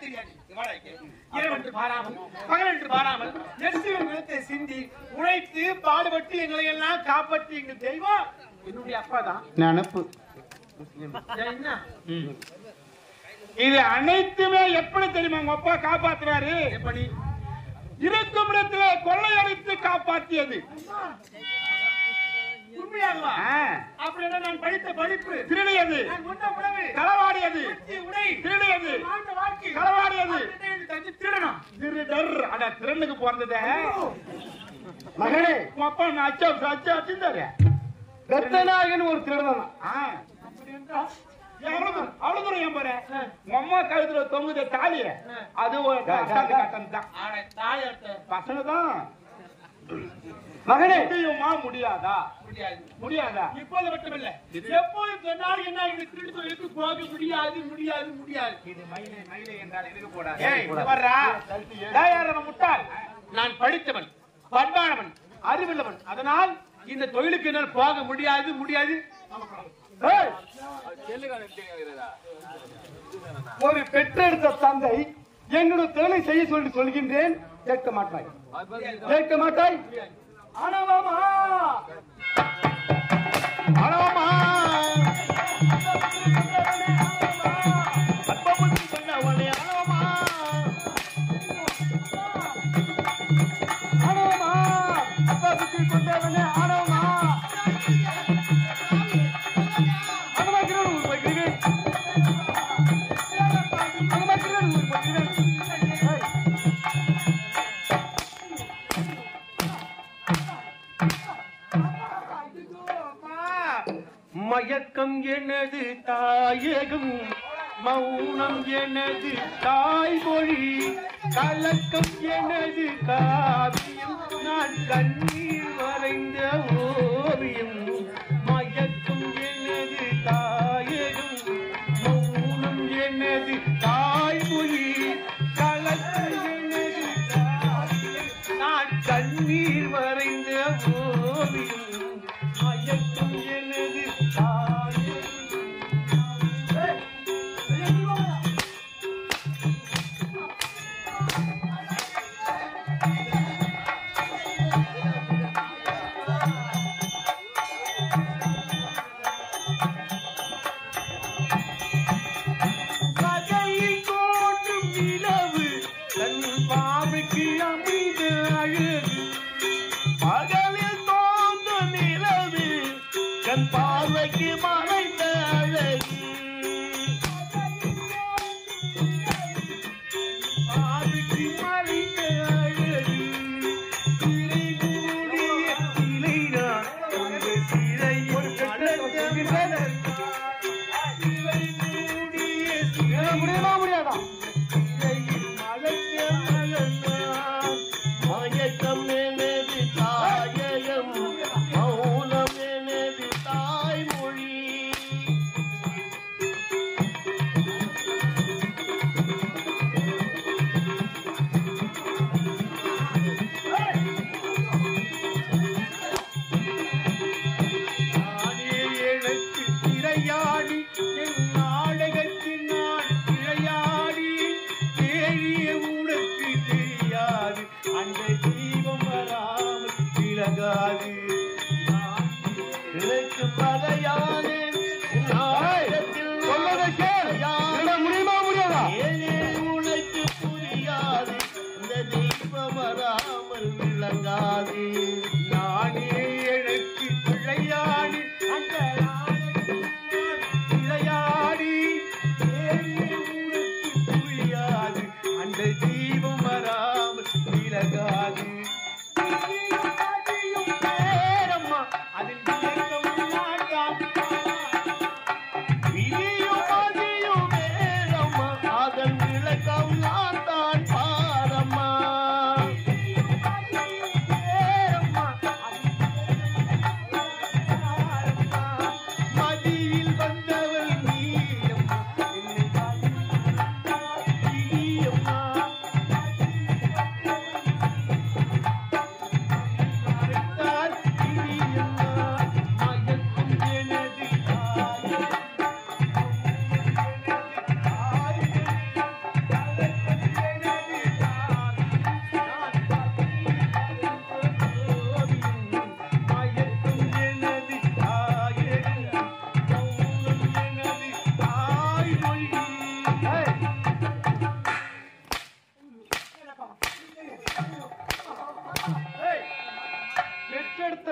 தெரியாது. இரவென்று பாராமல் பகலென்று பாராமல் எரிசிகள் நிலத்தை சிந்தி உழைத்து பாடுபட்டு எங்களை எல்லாம் காப்பாற்றி எங்கள் தெய்வம் என்னுடைய அப்பா தான். நினப்பு என்ன இது அனைத்துமே எப்படி தெரியுமா உங்க அப்பா காப்பாத்துறாரு? எப்படி? இருக்கும் இடத்திலே கொள்ளையடித்து காப்பாற்றியது. உண்மையாகவா? அப்படின்னா நான் படித்த படிப்பு திருடியது, நான் உண்ட உணவு களவாடியது, உடை திருடியது, வாழ்ந்த வாழ்க்கை களவாடியது, திருடணும். திருடர். அட திருடனுக்கு பிறந்தத மகனே உன் அப்பா நான் அச்சா அச்சுந்தாரு. பெத்தநாயகன் ஒரு திருடன். அவ்வளவு தூரம் ஏன் போற? அம்மா கழுத்துல தொங்குத தாலிய அது பசங்க தான். மகனே முடியுமா? முடியாதா? முடியாதா? இப்போது மட்டுமில்ல, எப்போது சொன்னாலும் என்ன இந்த திருட்டு தொழிலுக்கு போக முடியாது முடியாது முடியாது. இது மயிலை மயிலை என்றால் இருக்க போடாது. முட்டாள். நான் படித்தவன், பண்பானவன், அறிவுள்ளவன். அதனால் இந்த தொழிலுக்கு என்னால் போக முடியாது முடியாது. ஒரு பெற்றெடுத்த தந்தை என்னுடைய தொழிலை செய்ய சொல்லி சொல்கின்றேன், கேட்க மாட்டாய். கேட்க மாட்டாய். ஆனவாமா ஆனவாமா மயக்கம் எனது தாயகம், மௌனம் எனது தாய்மொழி, கலக்கம் எனது காவியம், நான் கண்ணீர் வரைந்த ஓவியம். மயக்கம் எனது தாயகம், மௌனம் எனது தாய்மொழி, கலக்கம் எனது காவியம், நான் கண்ணீர் வரைந்த ஓவியம். மயக்கம் எனது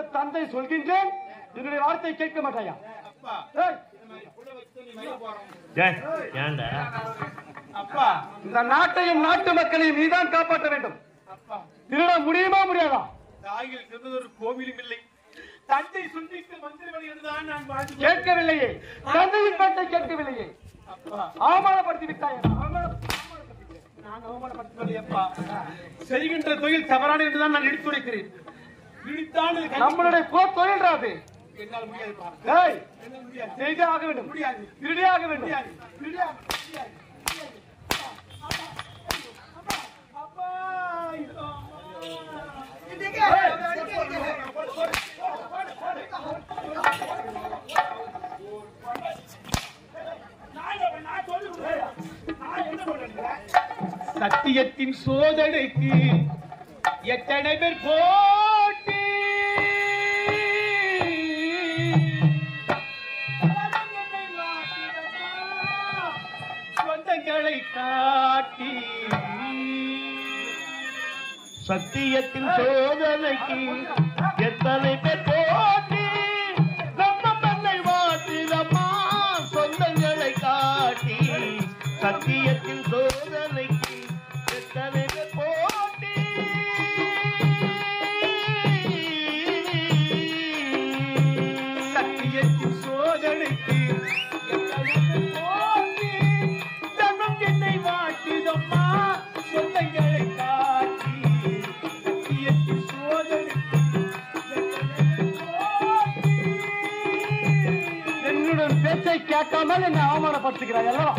பெற்ற தந்தை சொல்கின்றேன், என்னுடைய வார்த்தை கேட்க மாட்டாயா? அப்பா, இந்த நாட்டையும் நாட்டு மக்களையும் நீதான் காப்பாற்ற வேண்டும். திருட முடியுமா முடியாதா? தாயில் சிறந்ததொரு கோவிலும் இல்லை, தந்தை சொல்லிட்டு மந்திரவழி என்றுதான் நான் வாழ்ந்து கேட்கவில்லையே, தந்தையின் பேட்டை கேட்கவில்லையே, அவமானப்படுத்தி விட்டாயா? நான் அவமானப்படுத்தவில்லையப்பா. செய்கின்ற தொழில் தவறான என்றுதான் நான் எடுத்துரைக்கிறேன். நம்மளுடைய தொழில் ராது. என்னால் முடியாதுப்பா. செய்தே ஆக வேண்டும், முடியாது, திருடே ஆக வேண்டும். சத்தியத்தின் சோதனைக்கு எத்தனை பேர் போட்டி, சொந்தங்களை காட்டி. சத்தியத்தின் சோதனைக்கு எத்தனை பேர் போட்டி, நம்ம மண்ணை மாற்றிடமா சொந்தங்களை காட்டி. சத்தியத்தின் சோதனைக்கு எத்தனை பேர் போட்டி, சத்தியத்தின் சோதனைக்கு எத்தனை பேர் போட்டி, தன்னம் என்னை மாற்றிடமா சொந்தங்களை காட்டி. சத்தியத்தின் சோதனைக்கு என்னுடன் பேச்சை கேட்காமல் என்னை அவமானப்படுத்துகிறாய் அல்லவா?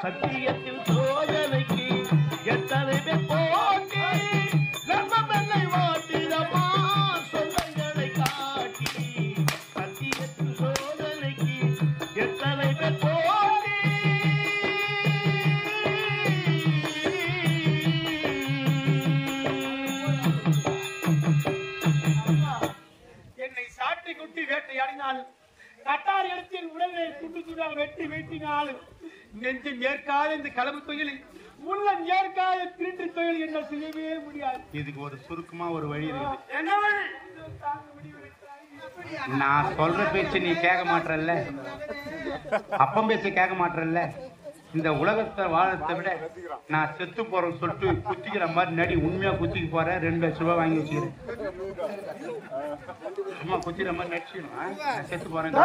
சத்தியத்தின் சோதனைக்கு எத்தனை பேர் போட்டி, நம்ம மண்ணை மாற்றிடமா சொந்தங்களை காட்டி. சத்தியத்தின் சோதனைக்கு எத்தனை பேர் போட்டி, என்னை சாட்டை குட்டி வேட்டையாடினால், கட்டார் இடத்தின் உடலை துண்டு துண்டால் வெட்டி வெட்டினாலும் நெஞ்சம் ஏற்காத இந்த களவு தொழிலை, உள்ளம் ஏற்காத திருட்டு தொழில் என்ன செய்யவே முடியாது. இதுக்கு ஒரு சுருக்கமா ஒரு வழி இருக்குது. என்ன வழி? நான் சொல்ற பேச்சு நீ கேட்க மாட்டல்ல, அப்பம் பேச்சு கேட்க மாட்டல்ல, இந்த உலகத்தை வாழத்தை விட நான் செத்து போறேன்னு சொல்லிட்டு குத்திக்கிற மாதிரி நடி உண்மையா குத்திக்கு போறேன் 2 லட்சம் ரூபாய் வாங்கி வச்சுக்கிறேன். சும்மா குத்திக்கிற மாதிரி நடிச்சுக்கணும். செத்து போறேன்.